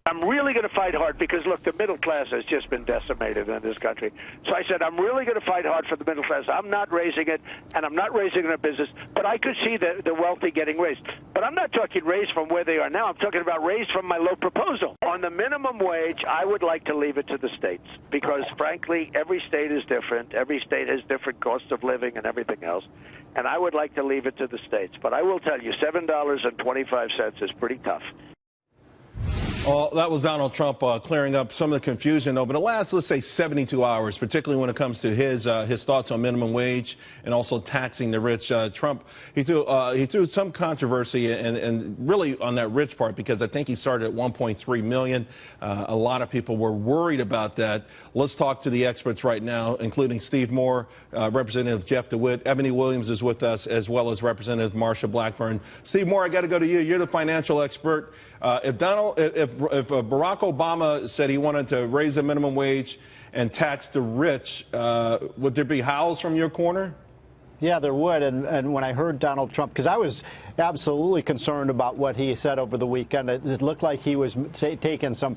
I'm really going to fight hard because, look, the middle class has just been decimated in this country. So I said, I'm really going to fight hard for the middle class. I'm not raising it, and I'm not raising it in a business, but I could see the wealthy getting raised. But I'm not talking raised from where they are now. I'm talking about raised from my low proposal. On the minimum wage, I would like to leave it to the states because, frankly, every state is different. Every state has different cost of living and everything else. And I would like to leave it to the states. But I will tell you, $7.25 is pretty tough. Well, that was Donald Trump clearing up some of the confusion over the last, let's say, 72 hours, particularly when it comes to his thoughts on minimum wage and also taxing the rich. Trump, he threw some controversy and really on that rich part because I think he started at 1.3 million. A lot of people were worried about that. Let's talk to the experts right now, including Steve Moore, Representative Jeff DeWit. Eboni Williams is with us, as well as Representative Marsha Blackburn. Steve Moore, I got to go to you. You're the financial expert. If Barack Obama said he wanted to raise the minimum wage and tax the rich, would there be howls from your corner? Yeah, there would. And when I heard Donald Trump, because I was absolutely concerned about what he said over the weekend, it looked like he was taking some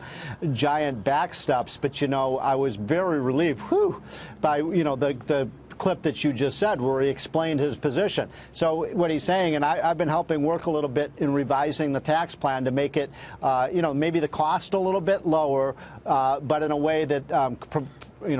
giant back steps. But, you know, I was very relieved by, you know, the clip that you just said where he explained his position. So what he's saying, and I've been helping work a little bit in revising the tax plan to make it, you know, maybe the cost a little bit lower, but in a way that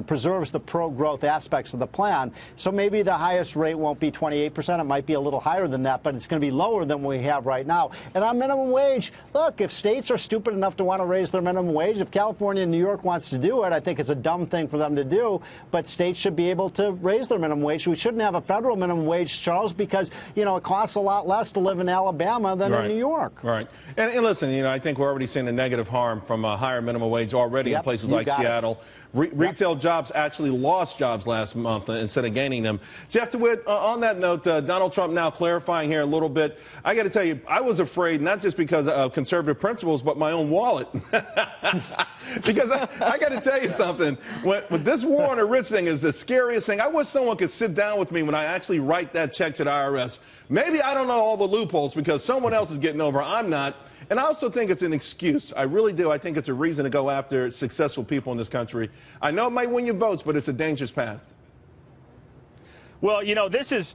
preserves the pro-growth aspects of the plan. So maybe the highest rate won't be 28%. It might be a little higher than that, but it's going to be lower than we have right now. And on minimum wage, look, if states are stupid enough to want to raise their minimum wage, if California and New York wants to do it, I think it's a dumb thing for them to do, but states should be able to raise their minimum wage. We shouldn't have a federal minimum wage, Charles, because, you know, it costs a lot less to live in Alabama than in New York. Right. And listen, you know, I think we're already seeing the negative harm from a higher minimum wage already in places like Seattle. Retail jobs actually lost jobs last month instead of gaining them. Jeff DeWit, on that note, Donald Trump now clarifying here a little bit. I got to tell you, I was afraid not just because of conservative principles, but my own wallet. Because I got to tell you something. With this war on the rich thing is the scariest thing. I wish someone could sit down with me when I actually write that check to the IRS. Maybe I don't know all the loopholes because someone else is getting over. I'm not. And I also think it's an excuse. I really do. I think it's a reason to go after successful people in this country. I know it might win you votes, but it's a dangerous path. Well, you know, this is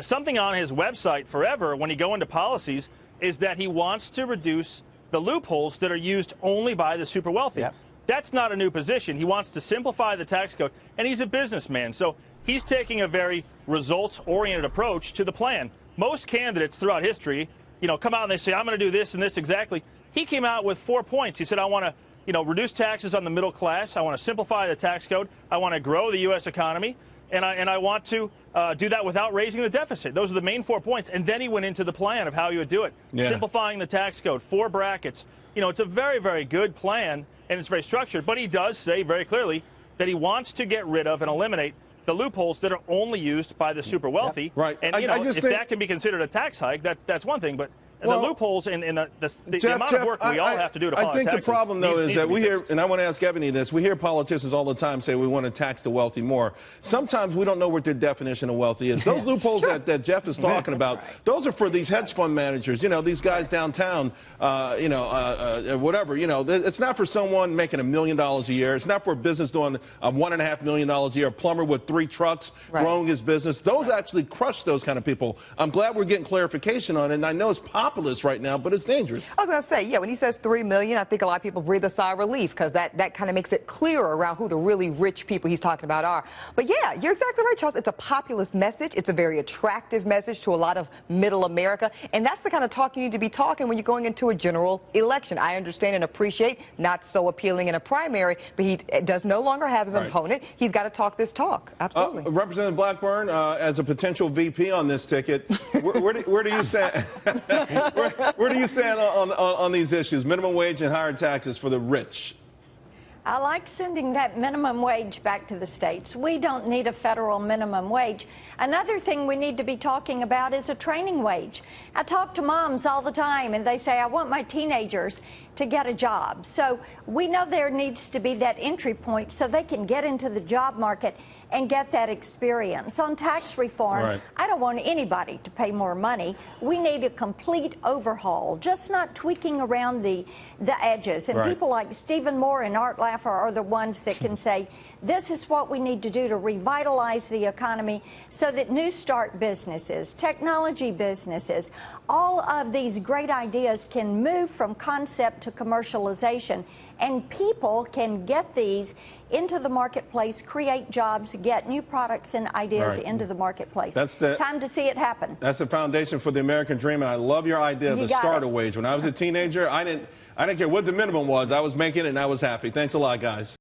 something on his website forever when you go into policies is that he wants to reduce the loopholes that are used only by the super wealthy. Yep. That's not a new position. He wants to simplify the tax code, and he's a businessman. So he's taking a very results-oriented approach to the plan. Most candidates throughout history, you know, come out and they say, I'm going to do this and this exactly. He came out with 4 points. He said, I want to, you know, reduce taxes on the middle class. I want to simplify the tax code. I want to grow the U.S. economy. And I want to do that without raising the deficit. Those are the main 4 points. And then he went into the plan of how he would do it. Yeah. Simplifying the tax code, 4 brackets. You know, it's a very, very good plan, and it's very structured. But he does say very clearly that he wants to get rid of and eliminate the loopholes that are only used by the super wealthy. Yep. Right. And, you know, if that can be considered a tax hike, that's one thing. But the loopholes and the amount of work we all have to do to file taxes. I think the problem, though, is that we hear, and I want to ask Eboni this, we hear politicians all the time say we want to tax the wealthy more. Sometimes we don't know what their definition of wealthy is. Those loopholes that Jeff is talking about, those are for these hedge fund managers, you know, these guys downtown, you know, whatever, you know. It's not for someone making $1 million a year. It's not for a business doing $1.5 million a year, a plumber with 3 trucks growing his business. Those actually crush those kind of people. I'm glad we're getting clarification on it, and I know it's populist right now, but it's dangerous. I was going to say, yeah, when he says 3 million, I think a lot of people breathe a sigh of relief because that kind of makes it clearer around who the really rich people he's talking about are. But yeah, you're exactly right, Charles. It's a populist message. It's a very attractive message to a lot of middle America, and that's the kind of talk you need to be talking when you're going into a general election. I understand and appreciate not so appealing in a primary, but he does no longer have his opponent. He's got to talk this talk. Absolutely. Representative Blackburn, as a potential VP on this ticket, where do you stand? Where do you stand on these issues, minimum wage and higher taxes for the rich? I like sending that minimum wage back to the states. We don't need a federal minimum wage. Another thing we need to be talking about is a training wage. I talk to moms all the time, and they say, I want my teenagers to get a job. So we know there needs to be that entry point so they can get into the job market and get that experience. On tax reform, Right. I don't want anybody to pay more money. We need a complete overhaul, just not tweaking around the edges. And Right. people like Stephen Moore and Art Laffer are the ones that can say, this is what we need to do to revitalize the economy so that new start businesses, technology businesses, all of these great ideas can move from concept to commercialization, and people can get these into the marketplace, create jobs, get new products and ideas Right. into the marketplace. That's the time to see it happen. That's the foundation for the American dream, and I love your idea of You the got starter it. wage. When I was a teenager, I didn't care what the minimum was. I was making it, and I was happy. Thanks a lot, guys.